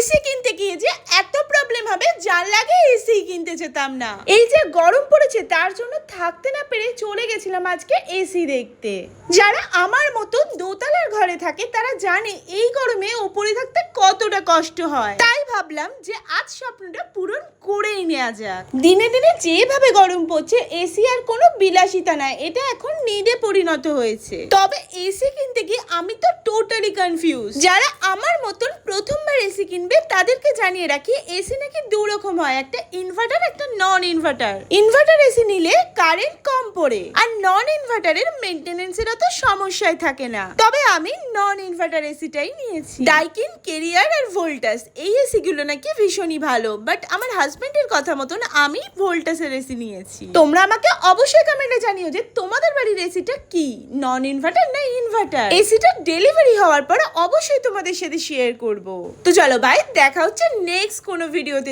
AC কিনতে গিয়ে যে এত প্রবলেম হবে যার লাগে এসি কিনতে যেতাম না। এই যে গরম পড়েছে তার জন্য থাকতে না পেরে চলে গেছিলাম আজকে এসি দেখতে। যারা আমার মতো দোতলার ঘরে থাকে তারা জানে এই গরমে উপরে থাকতে কতটা কষ্ট হয়। তাই ভাবলাম যে আজ স্বপ্নটা পূরণ করেই নেওয়া যাক। দিনে দিনে যেভাবে গরম পড়ছে এসি আর কোনো বিলাসিতা নয়, এটা এখন নিডে পরিণত হয়েছে। তবে এসি কিনতে গিয়ে আমি তো টোটালি কনফিউজ। যারা আমার মতন প্রথমবার এসি কিনবে তাদেরকে জানিয়ে রাখি এসি নাকি দু রকম হয়, একটা ইনভার্টার একটা নন ইনভার্টার। ইনভার্টার এসি নিলে কারেন্ট কম পড়ে আর নন ইনভার্টারের মেইনটেনেন্সের অত সমস্যাই থাকে না। তবে আমি নন ইনভার্টার এসিটাই নিয়েছি। ডাইকিন, কেরিয়ার আর ভোল্টাস এই এসি গুলো নাকি ভীষণই ভালো, বাট আমার হাজবেন্ডের কথা মতন আমি ভোল্টাসের এসি নিয়েছি। তোমরা আমাকে অবশ্যই কমেন্টে জানিও যে তোমাদের বাড়ির এসিটা কি, নন ইনভার্টার না ইনভার্টার। এসিটা ডেলিভারি হওয়ার পর অবশ্যই তোমাদের সাথে শেয়ার করব। তো চলো ভাই, দেখা হচ্ছে নেক্সট কোনো ভিডিওতে।